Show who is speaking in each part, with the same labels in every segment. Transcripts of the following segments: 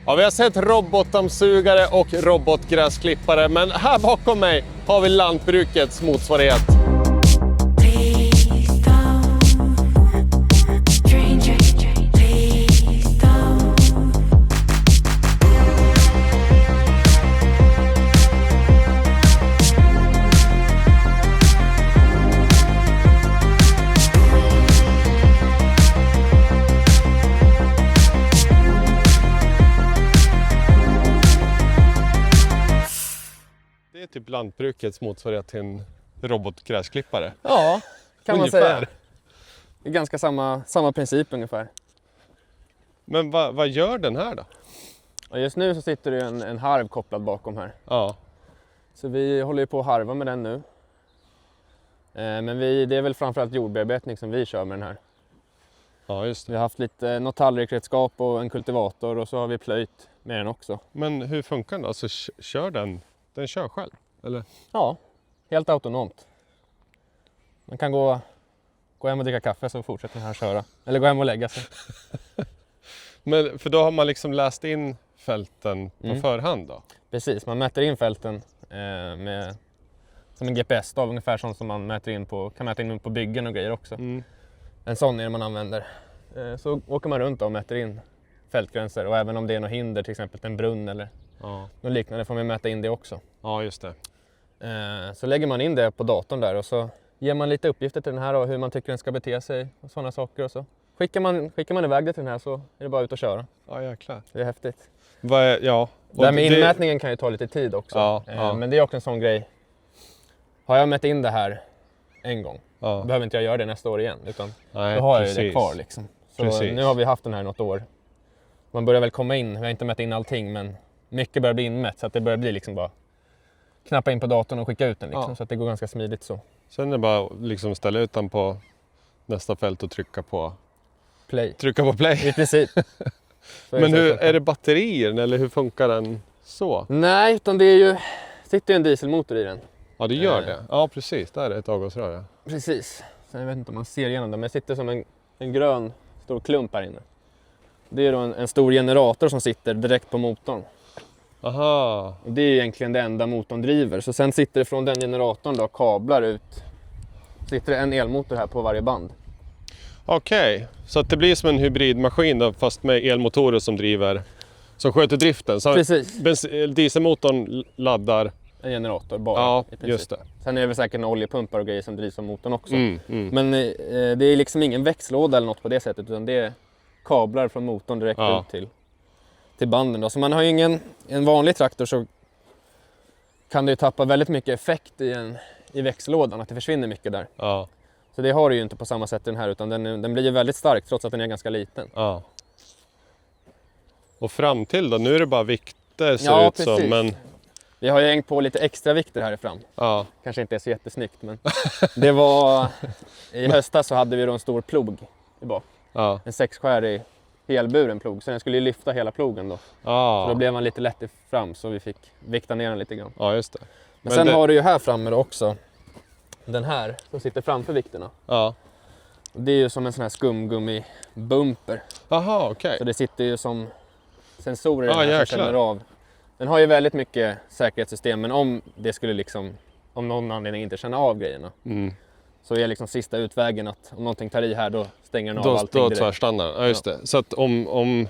Speaker 1: Ja, vi har sett robotdammsugare och robotgräsklippare, men här bakom mig har vi lantbrukets motsvarighet. Det är typ lantbrukets motsvarighet till en robotgräsklippare.
Speaker 2: Ja, kan man
Speaker 1: Ungefär.
Speaker 2: säga. Det är ganska samma princip ungefär.
Speaker 1: Men vad gör den här då?
Speaker 2: Och just nu så sitter det en harv kopplad bakom här.
Speaker 1: Ja,
Speaker 2: Så vi håller ju på att harva med den nu. Men det är väl framförallt jordbearbetning som vi kör med den här.
Speaker 1: ja just
Speaker 2: Vi
Speaker 1: det.
Speaker 2: har haft lite något tallrikredskap och en kultivator och så har vi plöjt med den också.
Speaker 1: Men hur funkar den? Alltså kör den kör själv? Eller?
Speaker 2: Ja, helt autonomt. Man kan gå hem och dricka kaffe så fortsätter den här köra. Eller gå hem och lägga sig.
Speaker 1: Men för då har man liksom läst in fälten på förhand då?
Speaker 2: Precis, man mäter in fälten som en GPS-stav, ungefär som man kan mäta in på byggen och grejer också. En sån är det man använder. Så åker man runt och mäter in fältgränser, och även om det är något hinder, till exempel en brunn eller något liknande, får man mäta in det också.
Speaker 1: Ja, just det.
Speaker 2: Så lägger man in det på datorn där och så ger man lite uppgifter till den här och hur man tycker den ska bete sig och sådana saker, och så skickar man iväg det till den här, så är det bara ut och köra.
Speaker 1: Ja, jäklar.
Speaker 2: Det är häftigt.
Speaker 1: Ja.
Speaker 2: Det här med inmätningen kan ju ta lite tid också.
Speaker 1: Ja.
Speaker 2: Men det är också en sån grej. Har jag mätt in det här en gång,
Speaker 1: Ja.
Speaker 2: behöver inte jag göra det nästa år igen, utan
Speaker 1: Nej,
Speaker 2: då har jag ju det
Speaker 1: precis.
Speaker 2: kvar liksom. Så
Speaker 1: Precis.
Speaker 2: nu har vi haft den här något år. Man börjar väl komma in, vi har inte mätt in allting, men mycket börjar bli inmätt, så att det börjar bli liksom bara knappa in på datorn och skicka ut den liksom, så att det går ganska smidigt så.
Speaker 1: Sen är det bara liksom ställa ut den på nästa fält och trycka på
Speaker 2: Play.
Speaker 1: play.
Speaker 2: I princip. Så
Speaker 1: Men
Speaker 2: så
Speaker 1: hur,
Speaker 2: funkar.
Speaker 1: är det batterier eller hur funkar den så?
Speaker 2: Nej, utan sitter ju en dieselmotor i den.
Speaker 1: Ja, det gör det. Ja, precis. Där är ett avgasrör. Ja.
Speaker 2: Precis. Så jag vet inte om man ser igenom det, men det sitter som en grön stor klump här inne. Det är då en stor generator som sitter direkt på motorn.
Speaker 1: Aha.
Speaker 2: Och det är egentligen det enda motorn driver. Så sen sitter det från den generatorn då kablar ut. Sitter det en elmotor här på varje band.
Speaker 1: Okej, så att det blir som en hybridmaskin då, fast med elmotorer som sköter driften. Så
Speaker 2: Precis.
Speaker 1: Dieselmotorn laddar.
Speaker 2: En generator bara.
Speaker 1: Ja,
Speaker 2: i princip.
Speaker 1: just det.
Speaker 2: Sen är det väl säkert en oljepumpar och grejer som drivs av motorn också.
Speaker 1: Mm.
Speaker 2: Men det är liksom ingen växellåda eller något på det sättet, utan det är kablar från motorn direkt ut till banden då. Så man har ju en vanlig traktor, så kan det ju tappa väldigt mycket effekt i växellådan, att det försvinner mycket där.
Speaker 1: Ja.
Speaker 2: Så det har du ju inte på samma sätt i den här, utan den blir ju väldigt stark trots att den är ganska liten.
Speaker 1: Ja. Och fram till då, nu är det bara vikter ser
Speaker 2: Ja,
Speaker 1: ut som,
Speaker 2: precis.
Speaker 1: men
Speaker 2: Vi har ju hängt på lite extra vikter här fram.
Speaker 1: ja.
Speaker 2: Kanske inte är så jättesnyggt, men det var i höstas så hade vi då en stor plog i bak.
Speaker 1: Ja.
Speaker 2: En 6-skärig helburen plog, så den skulle ju lyfta hela plogen då. Så då
Speaker 1: Ja.
Speaker 2: blev man lite lätt fram, så vi fick vikta ner den lite grann.
Speaker 1: Ja, just det.
Speaker 2: Men sen har du ju här framme då också den här som sitter framför vikterna.
Speaker 1: Ja.
Speaker 2: Det är ju som en sån här skumgummi-bumper.
Speaker 1: Aha, okej.
Speaker 2: Så det sitter ju som sensorer i den här
Speaker 1: jäklar.
Speaker 2: som känner av. Den har ju väldigt mycket säkerhetssystem, men om det skulle liksom, om någon anledning inte känna av grejerna, så är liksom sista utvägen att om någonting tar i här, då stänger den av allting
Speaker 1: Då
Speaker 2: direkt.
Speaker 1: tvärstannar den. Ja, just det. Så att om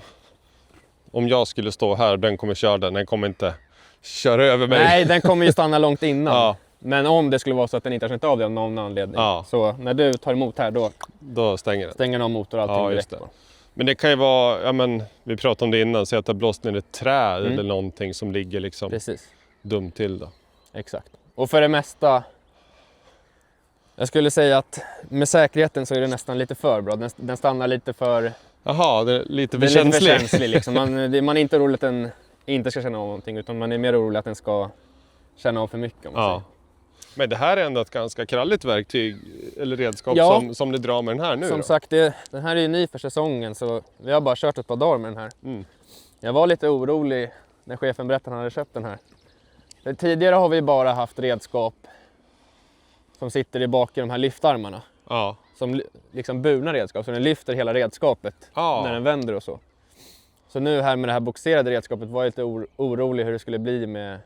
Speaker 1: jag skulle stå här och den kommer köra den kommer inte köra över mig.
Speaker 2: Nej, den kommer ju stanna långt innan.
Speaker 1: Ja.
Speaker 2: Men om det skulle vara så att den inte har känt av det av någon anledning, så när du tar emot här, då
Speaker 1: Då stänger den.
Speaker 2: stänger den av motor och allting
Speaker 1: Ja,
Speaker 2: direkt.
Speaker 1: just det. Men det kan ju vara, ja men vi pratade om det innan, så att det har blåst ner ett träd eller någonting som ligger liksom
Speaker 2: Precis,
Speaker 1: dumt till då.
Speaker 2: exakt. Och för det mesta, jag skulle säga att med säkerheten så är det nästan lite för bra. Den stannar lite för...
Speaker 1: Jaha, det är lite för
Speaker 2: Den är lite för
Speaker 1: känslig.
Speaker 2: känslig liksom. Man är inte orolig att den inte ska känna av någonting, utan man är mer orolig att den ska känna av för mycket. Om man
Speaker 1: Ja. Men det här är ändå ett ganska kralligt verktyg eller redskap
Speaker 2: Ja.
Speaker 1: som ni drar med den här nu
Speaker 2: Som
Speaker 1: då.
Speaker 2: sagt, den här är ju ny för säsongen, så vi har bara kört ett par dagar med den här. Jag var lite orolig när chefen berättade att han hade köpt den här. För tidigare har vi bara haft redskap som sitter i bak i de här lyftarmarna.
Speaker 1: Ja.
Speaker 2: Som liksom burna redskap, så den lyfter hela redskapet
Speaker 1: Ja.
Speaker 2: när den vänder och så. Så nu här med det här boxerade redskapet var jag lite orolig hur det skulle bli med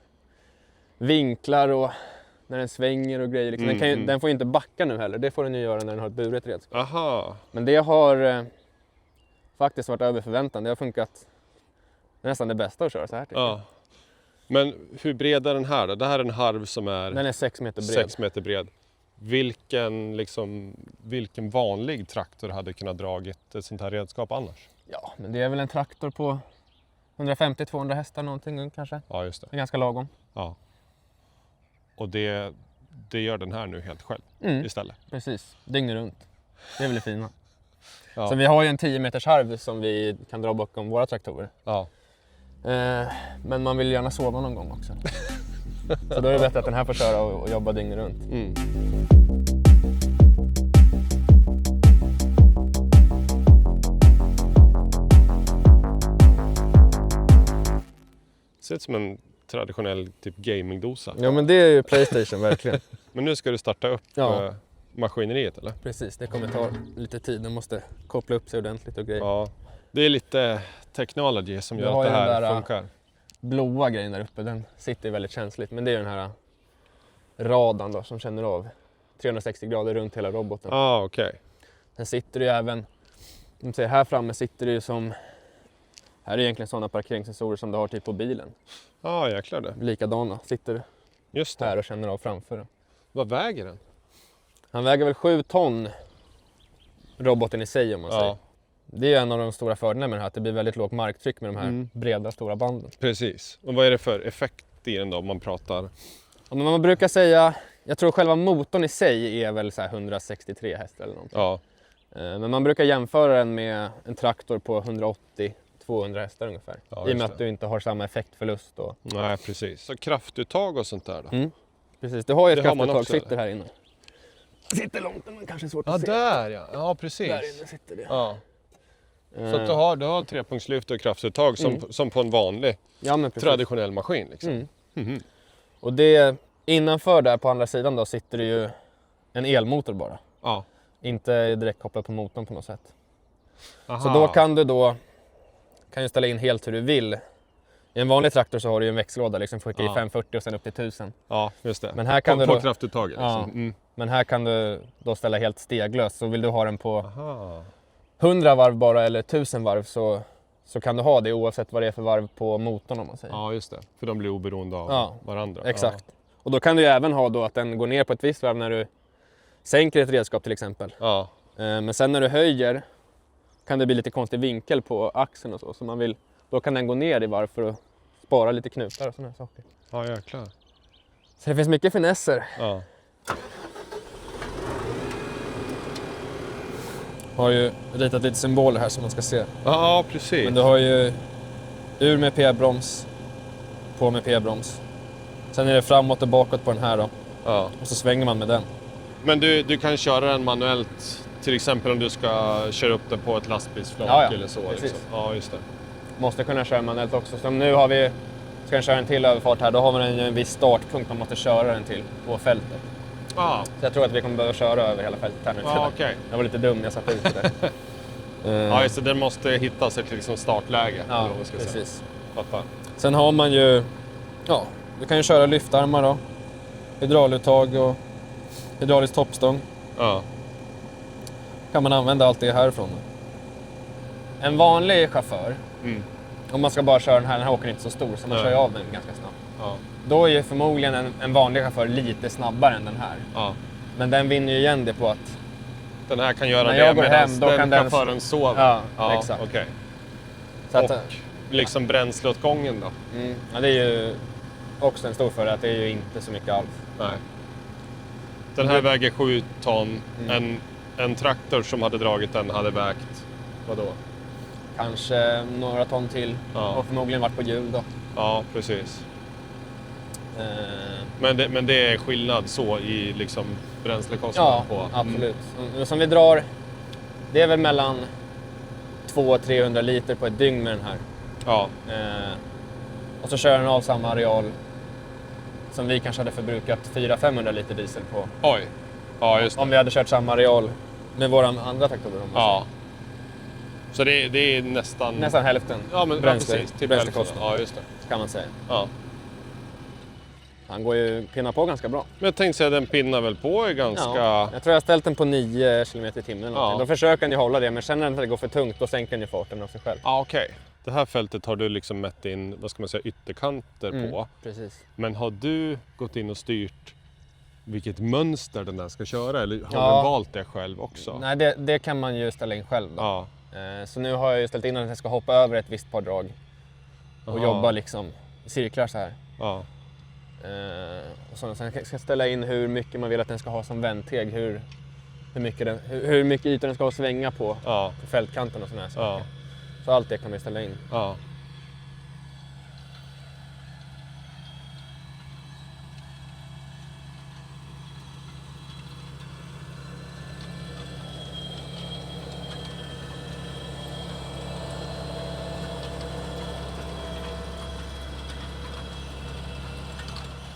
Speaker 2: vinklar och när den svänger och grejer. Liksom. Den får ju inte backa nu heller, det får den ju göra när den har ett buret redskap.
Speaker 1: Aha.
Speaker 2: Men det har faktiskt varit över förväntan. Det har funkat nästan det bästa att köra så här tycker jag.
Speaker 1: Men hur bred är den här då? Det här är en harv som är
Speaker 2: Den är 6 meter bred.
Speaker 1: 6 meter bred. Vilken vanlig traktor hade kunnat dragit ett sånt här redskap annars?
Speaker 2: Ja, men det är väl en traktor på 150-200 hästar någonting kanske.
Speaker 1: Ja, just det.
Speaker 2: Det är ganska lagom.
Speaker 1: Ja. Och det gör den här nu helt själv istället.
Speaker 2: Precis, dygnet runt. Det är väl det fina.
Speaker 1: Ja.
Speaker 2: Så vi har ju en 10 meters harv som vi kan dra bakom våra traktorer.
Speaker 1: Ja.
Speaker 2: Men man vill gärna sova någon gång också. Så då är det bättre att den här får köra och jobba dygnet runt.
Speaker 1: Det ser ut som en traditionell typ gamingdosa.
Speaker 2: Ja, men det är ju PlayStation verkligen.
Speaker 1: Men nu ska du starta upp maskineriet eller?
Speaker 2: Precis, det kommer ta lite tid. Den måste koppla upp sig ordentligt och grejer.
Speaker 1: Ja, det är lite technology som gör att det här funkar.
Speaker 2: Blåa grejen där uppe, den sitter väldigt känsligt. Men det är den här radarn då som känner av 360 grader runt hela roboten.
Speaker 1: Okej.
Speaker 2: Sen sitter det ju även, här framme sitter det ju som, här är egentligen sådana parkeringssensorer som du har typ på bilen.
Speaker 1: Jäklar det.
Speaker 2: Likadana, sitter
Speaker 1: Just det.
Speaker 2: här och känner av framför.
Speaker 1: Vad väger den?
Speaker 2: Han väger väl 7 ton, roboten i sig om man säger. Det är en av de stora fördelarna med det här, att det blir väldigt lågt marktryck med de här breda stora banden.
Speaker 1: Precis. Och vad är det för effekt i den då om man pratar?
Speaker 2: Ja, men man brukar säga, jag tror själva motorn i sig är väl så här 163 hästar eller någonting.
Speaker 1: Ja.
Speaker 2: Men man brukar jämföra den med en traktor på 180-200 hästar ungefär.
Speaker 1: Ja,
Speaker 2: I och med att du inte har samma effektförlust.
Speaker 1: Nej, precis. Så kraftuttag och sånt där då?
Speaker 2: Precis, du har ju ett
Speaker 1: Det har man
Speaker 2: kraftuttag,
Speaker 1: också,
Speaker 2: sitter här inne. Sitter långt, men kanske är svårt att se.
Speaker 1: Där ja. Ja, precis.
Speaker 2: Där inne sitter det.
Speaker 1: Ja. Så att du har trepunktslyft och kraftuttag som på en vanlig traditionell maskin liksom.
Speaker 2: Och det, innanför där på andra sidan då sitter det ju en elmotor bara.
Speaker 1: Ja.
Speaker 2: Inte direkt kopplat på motorn på något sätt.
Speaker 1: Aha.
Speaker 2: Så då kan du ställa in helt hur du vill. I en vanlig traktor så har du ju en växellåda, liksom skicka i 540 och sen upp till 1000.
Speaker 1: Ja, just det.
Speaker 2: Men här kan
Speaker 1: på kraftuttaget.
Speaker 2: Ja,
Speaker 1: liksom.
Speaker 2: men här kan du då ställa helt steglöst. Så vill du ha den på 100 varv bara eller 1000 varv så kan du ha det oavsett vad det är för varv på motorn om man säger.
Speaker 1: Ja, just det. För de blir oberoende av varandra.
Speaker 2: Exakt. Ja. Och då kan du ju även ha då att den går ner på ett visst varv när du sänker ett redskap till exempel.
Speaker 1: Ja.
Speaker 2: Men sen när du höjer kan det bli lite konstig vinkel på axeln och så man vill, då kan den gå ner i varv för att spara lite knutar och sådana saker.
Speaker 1: Ja, jäklar.
Speaker 2: Så det finns mycket finesser.
Speaker 1: Ja.
Speaker 2: Har ju ritat lite symboler här som man ska se.
Speaker 1: Ja, precis.
Speaker 2: Men du har ju ur med p-broms, på med p-broms. Sen är det framåt och bakåt på den här då.
Speaker 1: Ja.
Speaker 2: Och så svänger man med den.
Speaker 1: Men du kan köra den manuellt, till exempel om du ska köra upp den på ett lastbilsflak eller så.
Speaker 2: Precis.
Speaker 1: Liksom. Ja, just det.
Speaker 2: Måste kunna köra manuellt också. Som nu ska jag köra en till överfart här, då har man en viss startpunkt man måste köra den till på fältet.
Speaker 1: Ja.
Speaker 2: Så jag tror att vi kommer behöva köra över hela fältet här nu.
Speaker 1: Ja, okej.
Speaker 2: Jag var lite dum, jag satte ut det.
Speaker 1: Ja, så den måste hitta sig till liksom startläge.
Speaker 2: Ja,
Speaker 1: eller vad man ska säga.
Speaker 2: precis.
Speaker 1: Fattar.
Speaker 2: Sen har man ju, du kan ju köra lyftarmar då. Hydrauluttag och hydraulisk toppstång.
Speaker 1: Ja.
Speaker 2: Kan man använda allt det härifrån. En vanlig chaufför, om man ska bara köra den här åker inte så stor så man kör ju av den ganska snabbt.
Speaker 1: Ja.
Speaker 2: Då är ju förmodligen en vanlig chaufför lite snabbare än den här.
Speaker 1: Ja.
Speaker 2: Men den vinner ju igen det på att
Speaker 1: Den här kan göra
Speaker 2: när
Speaker 1: det
Speaker 2: jag går
Speaker 1: medan
Speaker 2: hem, då kan den
Speaker 1: chauffören sover.
Speaker 2: Ja, exakt.
Speaker 1: Okej.
Speaker 2: Så att,
Speaker 1: Och liksom bränsleåtgången då?
Speaker 2: ja, det är ju också en stor fördel att det är ju inte så mycket alls.
Speaker 1: Nej. Den här väger 7 ton. En traktor som hade dragit den hade vägt, vadå?
Speaker 2: Kanske några ton till och förmodligen varit på hjul då.
Speaker 1: Ja, precis. Men det är skillnad så i liksom bränslekostnad på?
Speaker 2: Ja, absolut. Som vi drar, det är väl mellan 200-300 liter på ett dygn med den här.
Speaker 1: Ja.
Speaker 2: Och så kör den av samma areal som vi kanske hade förbrukat 400-500 liter diesel på.
Speaker 1: Så det är nästan...
Speaker 2: Nästan hälften
Speaker 1: precis. Typ
Speaker 2: bränslekostnad.
Speaker 1: Ja, just det.
Speaker 2: Kan man säga.
Speaker 1: Ja.
Speaker 2: Han går ju pinnar på ganska bra.
Speaker 1: Men jag tänkte säga den pinnar väl på är ganska...
Speaker 2: Ja, jag tror jag har ställt den på 9 km i timmen.
Speaker 1: Ja.
Speaker 2: Då försöker den ju hålla det, men känner den att det går för tungt, då sänker den ju farten av sig själv.
Speaker 1: Ja, okej. Det här fältet har du liksom mätt in, vad ska man säga, ytterkanter på.
Speaker 2: Precis.
Speaker 1: Men har du gått in och styrt vilket mönster den där ska köra? Eller har
Speaker 2: Ja.
Speaker 1: du valt det själv också?
Speaker 2: Nej, det kan man ju ställa in själv då.
Speaker 1: Ja.
Speaker 2: Så nu har jag ju ställt in att jag ska hoppa över ett visst par drag och
Speaker 1: Aha.
Speaker 2: jobba liksom i cirklar så här.
Speaker 1: Ja.
Speaker 2: Och sen ska jag ställa in hur mycket man vill att den ska ha som vändteg, hur mycket yta den ska ha att svänga på fältkanten och sådana här saker.
Speaker 1: Ja.
Speaker 2: Så allt det kan man ställa in.
Speaker 1: Ja.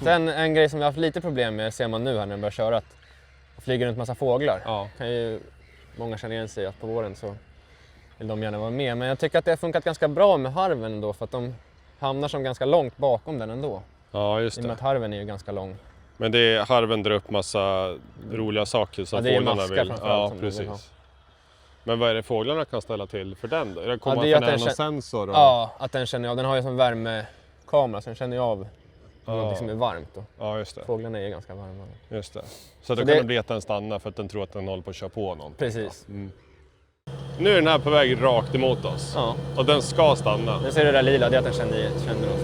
Speaker 2: Sen en grej som jag har haft lite problem med ser man nu här när den börjar köra, att det flyger runt massa fåglar.
Speaker 1: Ja.
Speaker 2: Kan ju många känna igen sig att på våren så vill de gärna vara med. Men jag tycker att det har funkat ganska bra med harven ändå, för att de hamnar som ganska långt bakom den ändå.
Speaker 1: Ja, just
Speaker 2: I och med
Speaker 1: det.
Speaker 2: att harven är ju ganska lång.
Speaker 1: Men det är, harven drar upp massa roliga saker som
Speaker 2: Ja, det är
Speaker 1: fåglarna
Speaker 2: maskar
Speaker 1: vill.
Speaker 2: framförallt
Speaker 1: Ja,
Speaker 2: som de vill ha.
Speaker 1: precis. Men vad är det fåglarna kan ställa till för den då? Är det komma
Speaker 2: det är
Speaker 1: från
Speaker 2: att den
Speaker 1: någon sensor? Och...
Speaker 2: Ja, att den känner av. Den har ju som värmekamera så den känner ju av någonting som är varmt då.
Speaker 1: Ja, just det.
Speaker 2: Fåglarna är ju ganska varma.
Speaker 1: Just det. Så då
Speaker 2: det-
Speaker 1: kan den bli att den stannar för att den tror att den håller på att köra på någon.
Speaker 2: Precis.
Speaker 1: Nu är den här på väg rakt emot oss.
Speaker 2: Ja.
Speaker 1: Och den ska stanna.
Speaker 2: Nu ser du det där lila, det är att den känner oss.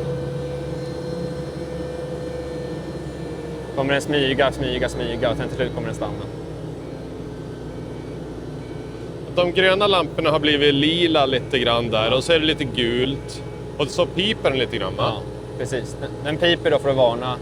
Speaker 2: Kommer den smyga och sen till slut kommer den stanna.
Speaker 1: De gröna lamporna har blivit lila lite grann där och så är det lite gult. Och så piper den lite grann va?
Speaker 2: Ja, precis. Den piper då för att varna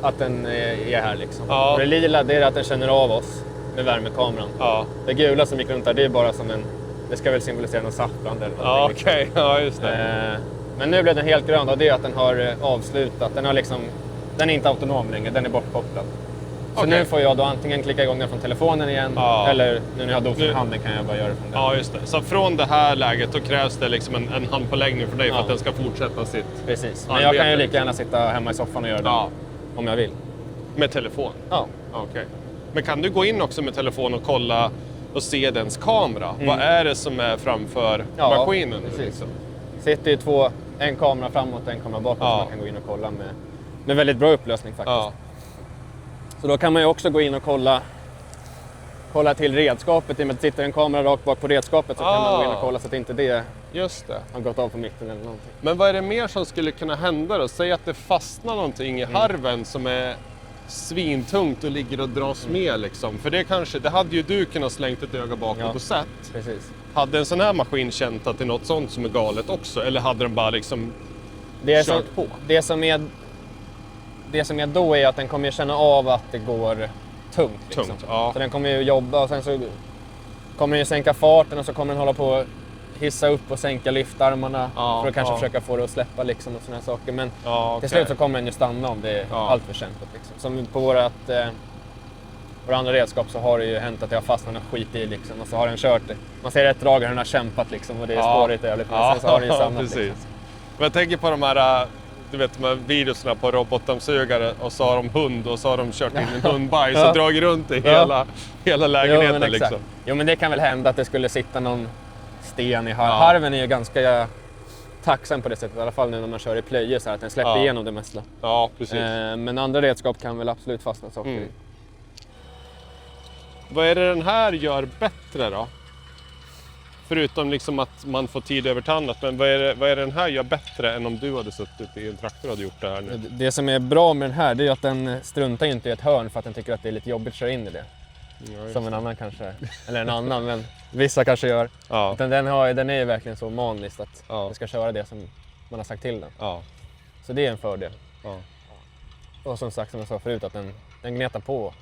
Speaker 2: att den är här liksom.
Speaker 1: Ja.
Speaker 2: Och det lila, det är att den känner av oss med värmekameran.
Speaker 1: Ja.
Speaker 2: Det gula som gick runt där, det är bara som en... Det ska väl symbolisera någon saffran eller
Speaker 1: Ja,
Speaker 2: någonting.
Speaker 1: okej. Ja, just det.
Speaker 2: Men nu blev den helt grön och det är att den har avslutat. Den har liksom... Den är inte autonom längre, den är bortkopplad. Så
Speaker 1: Okej.
Speaker 2: nu får jag då antingen klicka igång den från telefonen igen,
Speaker 1: Ja.
Speaker 2: eller nu när jag har dosen i
Speaker 1: Nu-
Speaker 2: handen kan jag bara göra det från den.
Speaker 1: Ja, just det. Så från det här läget då krävs det liksom en handpåläggning för dig för
Speaker 2: Ja.
Speaker 1: att den ska fortsätta sitt
Speaker 2: Precis. Men jag kan ju
Speaker 1: arbete.
Speaker 2: lika gärna sitta hemma i soffan och göra det
Speaker 1: Ja.
Speaker 2: om jag vill.
Speaker 1: med telefon.
Speaker 2: Ja.
Speaker 1: Okej. Men kan du gå in också med telefon och kolla och se dens kamera? Vad är det som är framför maskinen?
Speaker 2: Precis.
Speaker 1: Liksom?
Speaker 2: Sitter ju en kamera framåt och en kamera bakåt som man kan gå in och kolla med väldigt bra upplösning faktiskt.
Speaker 1: Ja.
Speaker 2: Så då kan man ju också gå in och kolla till redskapet. I och med att det sitter en kamera rakt bak på redskapet så kan man gå in och kolla så att inte det
Speaker 1: Just det.
Speaker 2: har gått av på mitten eller någonting.
Speaker 1: Men vad är det mer som skulle kunna hända då? Säg att det fastnar någonting i harven som är svintungt och ligger och dras med liksom. För det hade ju du kunnat slängt ett öga bakåt och sett.
Speaker 2: Precis.
Speaker 1: Hade en sån här maskin känt att det är något sånt som är galet också? Eller hade den bara liksom
Speaker 2: Det
Speaker 1: kört på?
Speaker 2: Det som är då är att den kommer känna av att det går tungt. Liksom.
Speaker 1: Tungt, ja.
Speaker 2: Så den kommer ju jobba och sen så kommer den ju sänka farten och så kommer den hålla på att hissa upp och sänka lyftarmarna för att kanske försöka få det att släppa liksom och såna här saker. Men till slut så kommer den ju stanna om det är allt för kämpigt. Liksom. Som på våra andra redskap så har det ju hänt att det har fastnat något skit i liksom, och så har den kört. Man ser ett drag och den har kämpat liksom, och det är spårigt jävligt, men sen så har den ju stannat.
Speaker 1: precis.
Speaker 2: Liksom.
Speaker 1: Men jag tänker på de här, du vet, de här videorna på robotdammsugare och så har de hund och så har de kört in en hundbajs och dragit runt i hela lägenheten.
Speaker 2: Jo,
Speaker 1: liksom.
Speaker 2: Jo, men det kan väl hända att det skulle sitta någon sten i harven. Harven är ju ganska tacksam på det sättet, i alla fall nu när man kör i plöje så här, att den släpper igenom det mesta.
Speaker 1: Ja, precis.
Speaker 2: Men andra redskap kan väl absolut fastna saker i.
Speaker 1: Vad är det den här gör bättre då? Förutom liksom att man får tid över till annat, men vad är det den här gör bättre än om du hade suttit i en traktor och hade gjort det här nu?
Speaker 2: Det som är bra med den här, det är att den struntar inte i ett hörn för att den tycker att det är lite jobbigt att köra in i det. Som en annan kanske, eller en annan, men vissa kanske gör.
Speaker 1: Ja.
Speaker 2: Utan den är ju verkligen så maniskt att den ska köra det som man har sagt till den.
Speaker 1: Ja.
Speaker 2: Så det är en fördel.
Speaker 1: Ja.
Speaker 2: Och som sagt, som jag sa förut, att den gnetar på.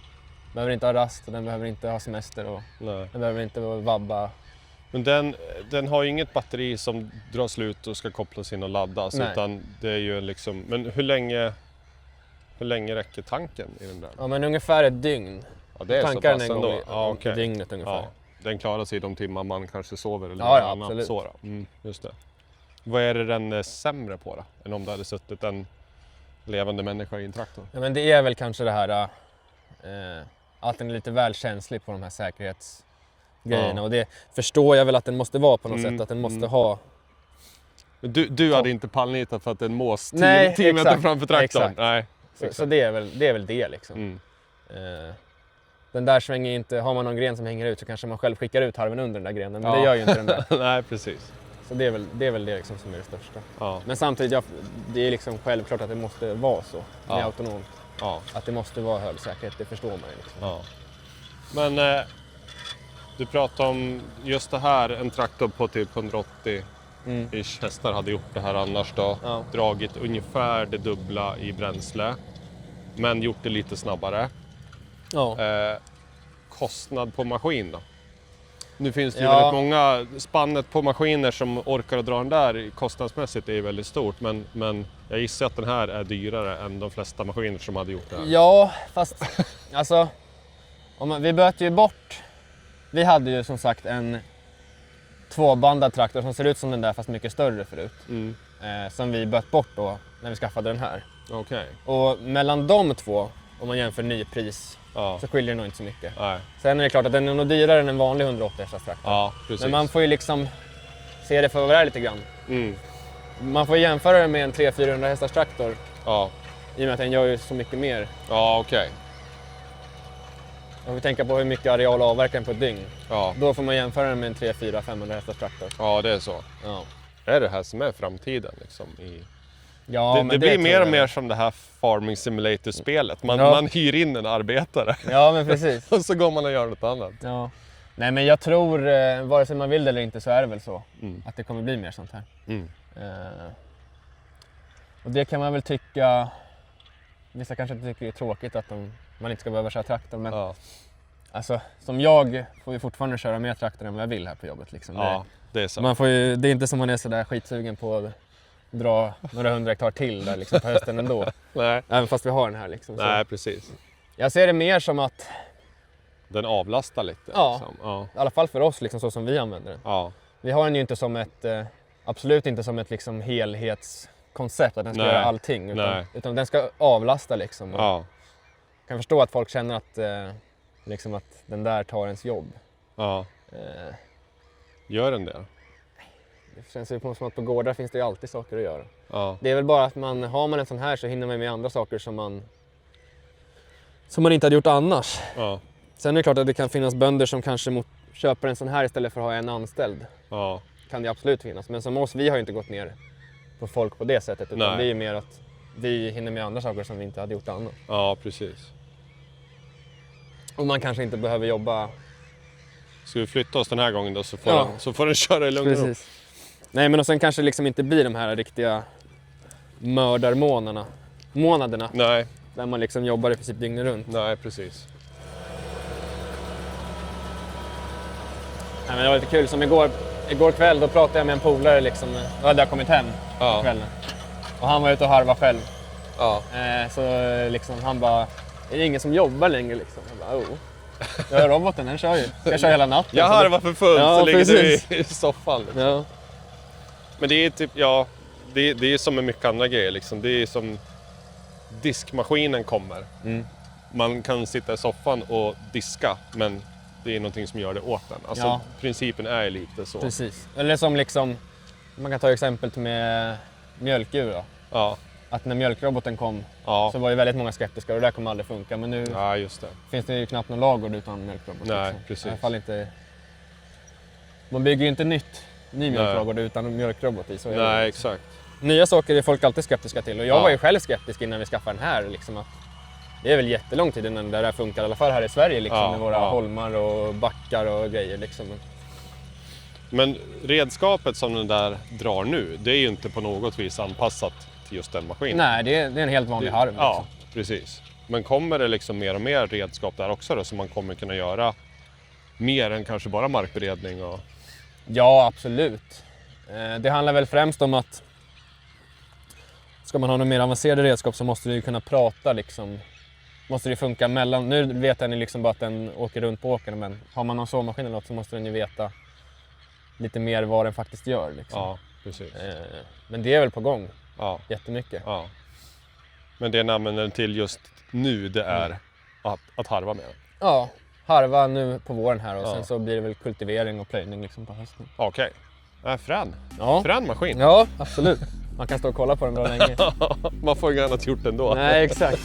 Speaker 2: Den behöver inte ha rast och den behöver inte ha semester och
Speaker 1: Nej.
Speaker 2: den behöver inte vabba.
Speaker 1: Men den har ju inget batteri som drar slut och ska kopplas in och laddas.
Speaker 2: Nej.
Speaker 1: Utan det är ju liksom, men hur länge räcker tanken i den där?
Speaker 2: Ja, men ungefär ett dygn.
Speaker 1: Ja, det är
Speaker 2: Tankar
Speaker 1: så pass
Speaker 2: den en gång
Speaker 1: ändå. Ja, okej.
Speaker 2: i dygnet ungefär.
Speaker 1: Ja. den klarar sig de timmar man kanske sover eller
Speaker 2: Ja,
Speaker 1: något annat.
Speaker 2: absolut.
Speaker 1: Så då. Just det. Vad är det den är sämre på då? Än om det hade suttit en levande människa i en traktor?
Speaker 2: Ja, men det är väl kanske det här att den är lite väl känslig på de här säkerhetsgrejerna.
Speaker 1: Ja.
Speaker 2: Och det förstår jag väl att den måste vara på något sätt. Att den måste ha...
Speaker 1: Men du hade inte pallnitat för att en mås 10
Speaker 2: Nej,
Speaker 1: meter
Speaker 2: exakt,
Speaker 1: framför traktorn?
Speaker 2: exakt.
Speaker 1: Nej.
Speaker 2: Så det är väl det liksom. Den där svänger inte, har man någon gren som hänger ut så kanske man själv skickar ut harven under den där grenen. Men det gör ju inte den där.
Speaker 1: Nej, precis.
Speaker 2: Så det är väl det liksom som är det största.
Speaker 1: Ja.
Speaker 2: Men samtidigt, det är liksom självklart att det måste vara så. Det är
Speaker 1: Ja.
Speaker 2: autonomt.
Speaker 1: Ja.
Speaker 2: Att det måste vara hög säkerhet, det förstår man ju liksom.
Speaker 1: Ja. Men du pratade om just det här, en traktor på typ 180-ish hästar hade gjort det här annars då.
Speaker 2: Ja.
Speaker 1: Dragit ungefär det dubbla i bränsle. Men gjort det lite snabbare.
Speaker 2: Ja.
Speaker 1: Kostnad på maskin då? Nu finns det ju
Speaker 2: Ja.
Speaker 1: väldigt många, spannet på maskiner som orkar att dra den där kostnadsmässigt är ju väldigt stort. Men jag gissar att den här är dyrare än de flesta maskiner som hade gjort det här.
Speaker 2: Ja, fast alltså, vi böt ju bort. Vi hade ju som sagt en tvåbandad traktor som ser ut som den där fast mycket större förut. Som vi böt bort då när vi skaffade den här.
Speaker 1: Okej.
Speaker 2: Och mellan de två, om man jämför nypris,
Speaker 1: Ja.
Speaker 2: så skiljer det nog inte så mycket.
Speaker 1: Nej.
Speaker 2: Sen är det klart att den är nog dyrare än en vanlig 180 hästars traktor.
Speaker 1: Ja, precis.
Speaker 2: Men man får ju liksom se det för vad det är lite grann.
Speaker 1: Mm.
Speaker 2: Man får jämföra det med en 300-400 hästars traktor
Speaker 1: Ja,
Speaker 2: i och med att den gör ju så mycket mer.
Speaker 1: ja okej.
Speaker 2: Om vi tänker på hur mycket areal avverkar den på ett dygn.
Speaker 1: Ja.
Speaker 2: Då får man jämföra den med en 300-500 hästars traktor.
Speaker 1: Ja, det är så.
Speaker 2: Ja,
Speaker 1: Är det här som är framtiden liksom?
Speaker 2: ja
Speaker 1: Det
Speaker 2: men
Speaker 1: blir
Speaker 2: tror
Speaker 1: mer
Speaker 2: jag.
Speaker 1: och mer som det här Farming Simulator-spelet.
Speaker 2: Ja.
Speaker 1: Man hyr in en arbetare
Speaker 2: Ja, men precis.
Speaker 1: och så går man och gör något annat.
Speaker 2: Ja. Nej, men jag tror, vare sig man vill det eller inte så är det väl så. Att det kommer bli mer sånt här.
Speaker 1: Mm.
Speaker 2: Och det kan man väl tycka, vissa kanske inte tycker det är tråkigt att man inte ska behöva köra traktor. Men
Speaker 1: Ja.
Speaker 2: alltså, som jag får ju fortfarande köra mer traktor än vad jag vill här på jobbet. Liksom.
Speaker 1: Ja, det är så.
Speaker 2: Man får ju, det är inte som man är så där skitsugen på att dra några 100 hektar till där liksom på hösten ändå.
Speaker 1: Nej.
Speaker 2: Även fast vi har den här liksom. Så
Speaker 1: Nej, precis.
Speaker 2: jag ser det mer som att,
Speaker 1: Den avlastar lite.
Speaker 2: Ja.
Speaker 1: Liksom. Ja.
Speaker 2: i alla fall för oss liksom, så som vi använder den.
Speaker 1: Ja.
Speaker 2: Vi har den ju inte som ett, absolut inte som ett liksom helhetskoncept att den ska
Speaker 1: Nej.
Speaker 2: göra allting. Utan den ska avlasta liksom. Och
Speaker 1: Ja.
Speaker 2: kan förstå att folk känner att, liksom att den där tar ens jobb.
Speaker 1: Ja.
Speaker 2: Eh,
Speaker 1: Gör den det?
Speaker 2: Det känns ju som att på gårdar finns det ju alltid saker att göra.
Speaker 1: Ja.
Speaker 2: Det är väl bara att har man en sån här så hinner man med andra saker som man inte hade gjort annars.
Speaker 1: Ja.
Speaker 2: Sen är det klart att det kan finnas bönder som kanske köper en sån här istället för att ha en anställd.
Speaker 1: Ja.
Speaker 2: Kan det absolut finnas. Men som oss, vi har ju inte gått ner på folk på det sättet. Utan
Speaker 1: Nej.
Speaker 2: det är ju mer att vi hinner med andra saker som vi inte hade gjort annars.
Speaker 1: Ja, precis.
Speaker 2: Och man kanske inte behöver jobba...
Speaker 1: Ska vi flytta oss den här gången då så
Speaker 2: Ja.
Speaker 1: får den köra i lugn och ro.
Speaker 2: Precis. Nej, men och sen kanske liksom inte blir de här riktiga månaderna.
Speaker 1: Nej,
Speaker 2: Där man liksom jobbar i princip dygnet runt.
Speaker 1: nej precis.
Speaker 2: Nej, men det var lite kul, som igår kväll då pratade jag med en polare liksom, då hade jag kommit hem på
Speaker 1: Ja.
Speaker 2: kvällen. Och han var ute och harva själv.
Speaker 1: Ja.
Speaker 2: Så liksom han bara, är det ingen som jobbar längre liksom? Jag bara, ja, roboten den kör ju. Jag kör hela natten.
Speaker 1: Jag harvar för fullt
Speaker 2: Ja,
Speaker 1: så ligger
Speaker 2: precis.
Speaker 1: du i soffan. Liksom.
Speaker 2: Ja.
Speaker 1: Men det är typ, ja, det är som med mycket andra grejer liksom. Det är som diskmaskinen kommer. Man kan sitta i soffan och diska, men det är någonting som gör det åt en. Alltså
Speaker 2: Ja.
Speaker 1: principen är lite så.
Speaker 2: Precis. Eller som liksom, man kan ta exempel med mjölkdjur då.
Speaker 1: Ja,
Speaker 2: Att när mjölkroboten kom
Speaker 1: ja,
Speaker 2: så var ju väldigt många skeptiska och det där kommer aldrig funka. Men nu
Speaker 1: ja just det.
Speaker 2: finns det ju knappt någon lagård utan mjölkrobot.
Speaker 1: Nej,
Speaker 2: liksom.
Speaker 1: precis.
Speaker 2: I alla fall inte... Man bygger ju inte ny mjölklagård utan mjölkrobot i. Så är det.
Speaker 1: Nej, exakt.
Speaker 2: Nya saker är folk alltid skeptiska till och jag
Speaker 1: Ja.
Speaker 2: var ju själv skeptisk innan vi skaffade den här. Liksom, att det är väl jättelång tid innan det där funkar, i alla fall här i Sverige liksom,
Speaker 1: Ja,
Speaker 2: med våra
Speaker 1: ja.
Speaker 2: holmar och backar och grejer. Liksom.
Speaker 1: Men redskapet som den där drar nu, det är ju inte på något vis anpassat till just den maskinen.
Speaker 2: Nej, det är en helt vanlig harv.
Speaker 1: Ja,
Speaker 2: Liksom.
Speaker 1: precis. Men kommer det liksom mer och mer redskap där också då, så man kommer kunna göra mer än kanske bara markberedning? Och...
Speaker 2: Ja, absolut. Det handlar väl främst om att ska man ha något mer avancerade redskap så måste du ju kunna prata liksom måste det funka mellan. Nu vet den liksom bara att den åker runt på åkern, men har man någon såmaskin eller något så måste den ju veta lite mer vad den faktiskt gör. Liksom.
Speaker 1: Ja, precis.
Speaker 2: Men det är väl på gång
Speaker 1: jättemycket.
Speaker 2: Ja.
Speaker 1: Men det den använder den till just nu, det är att harva med den.
Speaker 2: Ja, harva nu på våren här och sen så blir det väl kultivering och plöjning liksom på hösten.
Speaker 1: Okej. Frän.
Speaker 2: Ja.
Speaker 1: Frän maskin.
Speaker 2: Ja, absolut. Man kan stå och kolla på den bra länge.
Speaker 1: Man får ju annat gjort ändå.
Speaker 2: Nej, exakt.